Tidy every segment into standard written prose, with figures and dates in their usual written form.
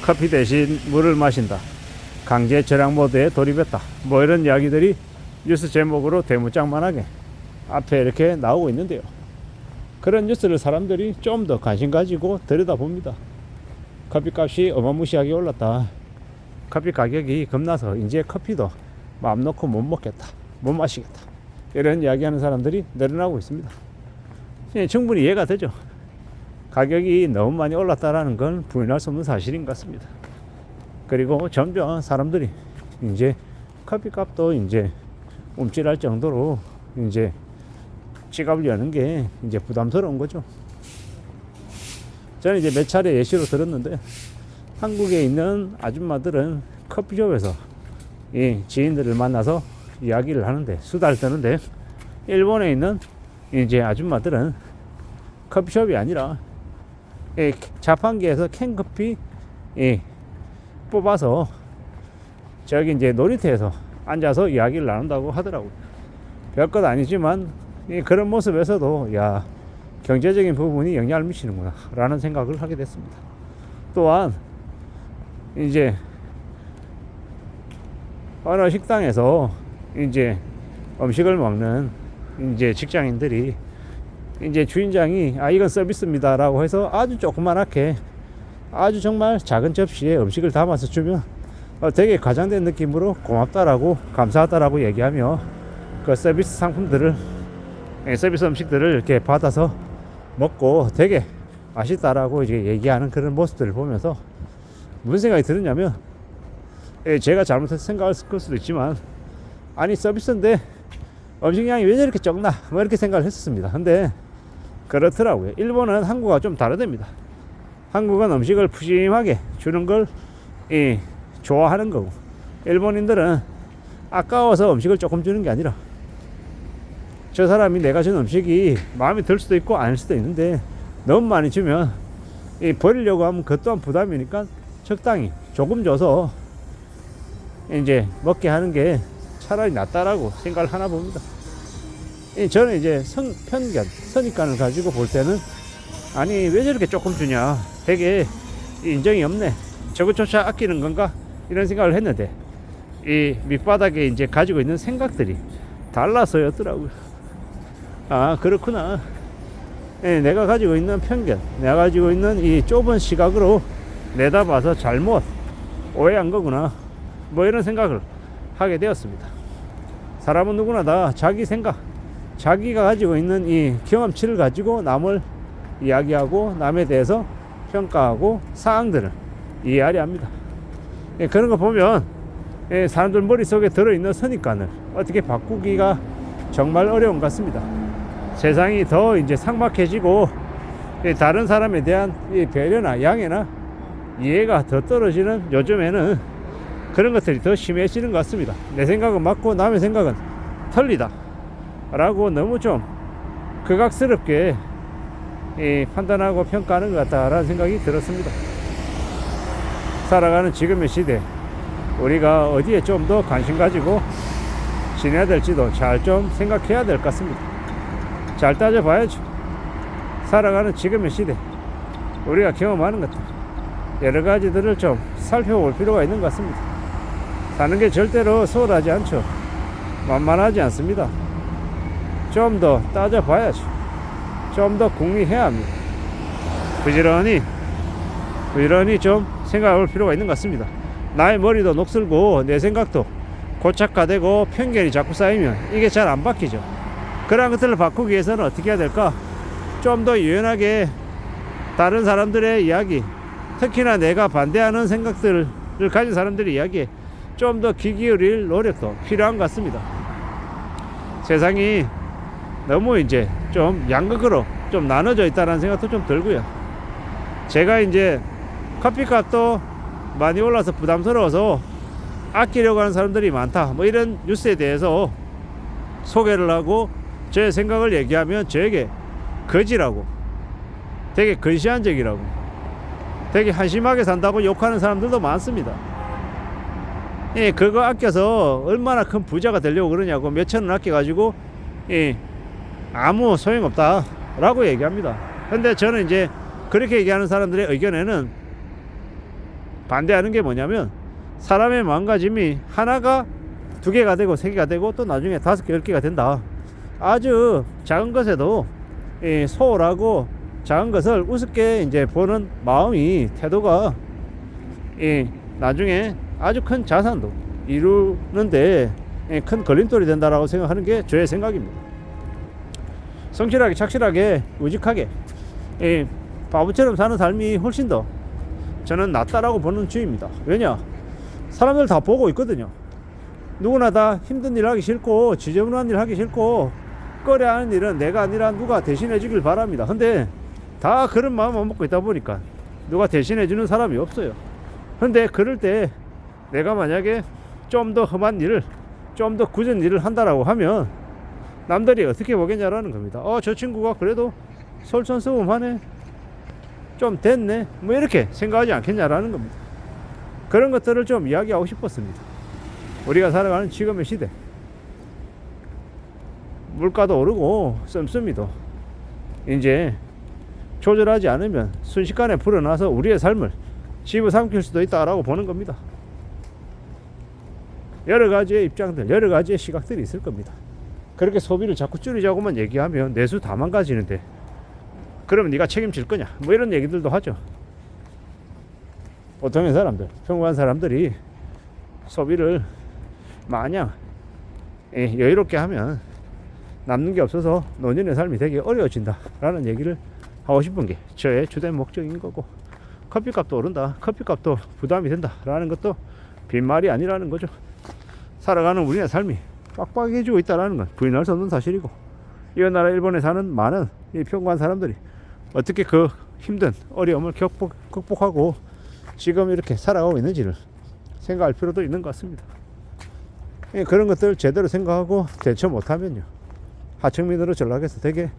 커피 대신 물을 마신다, 강제 절약 모드에 돌입했다, 뭐 이런 이야기들이 뉴스 제목으로 대문짝만하게 앞에 이렇게 나오고 있는데요. 그런 뉴스를 사람들이 좀 더 관심 가지고 들여다봅니다. 커피값이 어마무시하게 올랐다, 커피 가격이 겁나서 이제 커피도 마음 놓고 못 먹겠다, 못 마시겠다, 이런 이야기하는 사람들이 늘어나고 있습니다. 충분히 이해가 되죠. 가격이 너무 많이 올랐다라는 건 부인할 수 없는 사실인 것 같습니다. 그리고 점점 사람들이 이제 커피값도 이제 움찔할 정도로 이제 지갑을 여는 게 이제 부담스러운 거죠. 저는 이제 몇 차례 예시로 들었는데, 한국에 있는 아줌마들은 커피숍에서 이 지인들을 만나서 이야기를 하는데, 수다를 떠는데, 일본에 있는 이제 아줌마들은 커피숍이 아니라 자판기에서 캔커피 뽑아서 저기 이제 놀이터에서 앉아서 이야기를 나눈다고 하더라고요. 별것 아니지만 그런 모습에서도 야, 경제적인 부분이 영향을 미치는구나 라는 생각을 하게 됐습니다. 또한 이제 어느 식당에서 이제 음식을 먹는 이제 직장인들이 이제 주인장이 이건 서비스입니다 라고 해서 아주 조그만하게 아주 정말 작은 접시에 음식을 담아서 주면 되게 과장된 느낌으로 고맙다라고 감사하다라고 얘기하며 그 서비스 상품들을, 서비스 음식들을 이렇게 받아서 먹고 되게 맛있다라고 이제 얘기하는 그런 모습들을 보면서 무슨 생각이 들었냐면, 제가 잘못해서 생각할 수도 있지만, 아니 서비스인데 음식량이 왜 저렇게 적나 뭐 이렇게 생각을 했었습니다. 근데 그렇더라고요. 일본은 한국과 좀 다르답니다. 한국은 음식을 푸짐하게 주는 걸 좋아하는 거고, 일본인들은 아까워서 음식을 조금 주는 게 아니라 저 사람이 내가 준 음식이 마음에 들 수도 있고 아닐 수도 있는데 너무 많이 주면 버리려고 하면 그것 또한 부담이니까 적당히 조금 줘서 이제 먹게 하는 게 차라리 낫다라고 생각을 하나 봅니다. 저는 이제 편견, 선입관을 가지고 볼 때는 아니 왜 저렇게 조금 주냐, 되게 인정이 없네, 저것조차 아끼는 건가, 이런 생각을 했는데 이 밑바닥에 이제 가지고 있는 생각들이 달라서였더라고요. 아 그렇구나, 내가 가지고 있는 편견, 내가 가지고 있는 이 좁은 시각으로 내다봐서 잘못 오해한 거구나, 뭐 이런 생각을 하게 되었습니다. 사람은 누구나 다 자기 생각, 자기가 가지고 있는 이 경험치를 가지고 남을 이야기하고 남에 대해서 평가하고 사항들을 이해하려 합니다. 그런 거 보면 사람들 머릿속에 들어있는 선입관을 어떻게 바꾸기가 정말 어려운 것 같습니다. 세상이 더 이제 삭막해지고 다른 사람에 대한 배려나 양해나 이해가 더 떨어지는 요즘에는 그런 것들이 더 심해지는 것 같습니다. 내 생각은 맞고 남의 생각은 틀리다 라고 너무 좀 극악스럽게 판단하고 평가하는 것 같다라는 생각이 들었습니다. 살아가는 지금의 시대, 우리가 어디에 좀 더 관심 가지고 지내야 될지도 잘 좀 생각해야 될 것 같습니다. 잘 따져봐야죠. 살아가는 지금의 시대, 우리가 경험하는 것들 여러 가지들을 좀 살펴볼 필요가 있는 것 같습니다. 사는 게 절대로 수월하지 않죠. 만만하지 않습니다. 좀 더 따져봐야죠. 좀 더 궁리해야 합니다. 부지런히 좀 생각할 필요가 있는 것 같습니다. 나의 머리도 녹슬고 내 생각도 고착화되고 편견이 자꾸 쌓이면 이게 잘 안 바뀌죠. 그런 것들을 바꾸기 위해서는 어떻게 해야 될까? 좀 더 유연하게 다른 사람들의 이야기, 특히나 내가 반대하는 생각들을 가진 사람들의 이야기에 좀 더 귀 기울일 노력도 필요한 것 같습니다. 세상이 너무 이제 좀 양극으로 좀 나눠져 있다는 생각도 좀 들고요. 제가 이제 커피값도 많이 올라서 부담스러워서 아끼려고 하는 사람들이 많다, 뭐 이런 뉴스에 대해서 소개를 하고 제 생각을 얘기하면 저에게 거지라고, 되게 근시안적이라고, 되게 한심하게 산다고 욕하는 사람들도 많습니다. 그거 아껴서 얼마나 큰 부자가 되려고 그러냐고, 몇천 원 아껴가지고 아무 소용없다 라고 얘기합니다. 근데 저는 이제 그렇게 얘기하는 사람들의 의견에는 반대하는 게 뭐냐면 사람의 마음가짐이 하나가 두 개가 되고 세 개가 되고 또 나중에 다섯 개, 열 개가 된다. 아주 작은 것에도 소홀하고 작은 것을 우습게 이제 보는 마음이 태도가 나중에 아주 큰 자산도 이루는데 큰 걸림돌이 된다라고 생각하는 게 저의 생각입니다. 성실하게 착실하게 우직하게 바보처럼 사는 삶이 훨씬 더 저는 낫다라고 보는 주의입니다. 왜냐? 사람들 다 보고 있거든요. 누구나 다 힘든 일 하기 싫고 지저분한 일 하기 싫고 꺼려 하는 일은 내가 아니라 누가 대신해 주길 바랍니다. 근데 다 그런 마음만 먹고 있다 보니까 누가 대신해 주는 사람이 없어요. 근데 그럴 때 내가 만약에 좀 더 험한 일을 좀 더 굳은 일을 한다라고 하면 남들이 어떻게 보겠냐라는 겁니다. 저 친구가 그래도 솔선수범하네, 좀 됐네, 뭐 이렇게 생각하지 않겠냐라는 겁니다. 그런 것들을 좀 이야기하고 싶었습니다. 우리가 살아가는 지금의 시대, 물가도 오르고 씀씀이도 이제 조절하지 않으면 순식간에 불어나서 우리의 삶을 집어삼킬 수도 있다라고 보는 겁니다. 여러 가지의 입장들, 여러 가지의 시각들이 있을 겁니다. 그렇게 소비를 자꾸 줄이자고만 얘기하면 내수 다 망가지는데 그러면 네가 책임질 거냐, 뭐 이런 얘기들도 하죠. 보통의 사람들, 평범한 사람들이 소비를 마냥 여유롭게 하면 남는 게 없어서 노년의 삶이 되게 어려워진다 라는 얘기를 하고 싶은 게 저의 주된 목적인 거고, 커피값도 오른다, 커피값도 부담이 된다 라는 것도 빈말이 아니라는 거죠. 살아가는 우리의 삶이 빡빡해지고 있다는 건 부인할 수 없는 사실이고, 이 나라 일본에 사는 많은 이 평범한 사람들이 어떻게 그 힘든 어려움을 극복하고 지금 이렇게 살아가고 있는지를 생각할 필요도 있는 것 같습니다. 그런 것들을 제대로 생각하고 대처 못하면요, 하층민으로 전락해서 되게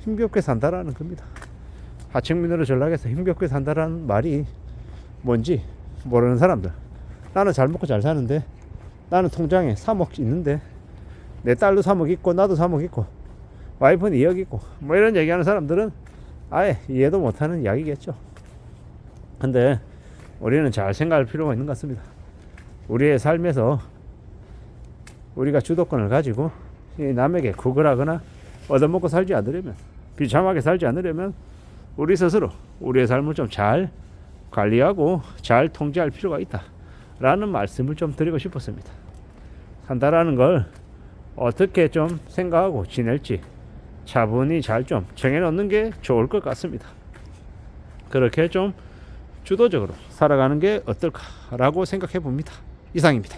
힘겹게 산다라는 겁니다. 하층민으로 전락해서 힘겹게 산다라는 말이 뭔지 모르는 사람들, 나는 잘 먹고 잘 사는데, 나는 통장에 3억 있는데 내 딸도 3억 있고 나도 3억 있고 와이프는 2억 있고 뭐 이런 얘기하는 사람들은 아예 이해도 못하는 이야기겠죠. 근데 우리는 잘 생각할 필요가 있는 것 같습니다. 우리의 삶에서 우리가 주도권을 가지고 남에게 구걸하거나 얻어먹고 살지 않으려면, 비참하게 살지 않으려면 우리 스스로 우리의 삶을 좀 잘 관리하고 잘 통제할 필요가 있다 라는 말씀을 좀 드리고 싶었습니다. 산다라는 걸 어떻게 좀 생각하고 지낼지 차분히 잘 좀 정해놓는 게 좋을 것 같습니다. 그렇게 좀 주도적으로 살아가는 게 어떨까라고 생각해 봅니다. 이상입니다.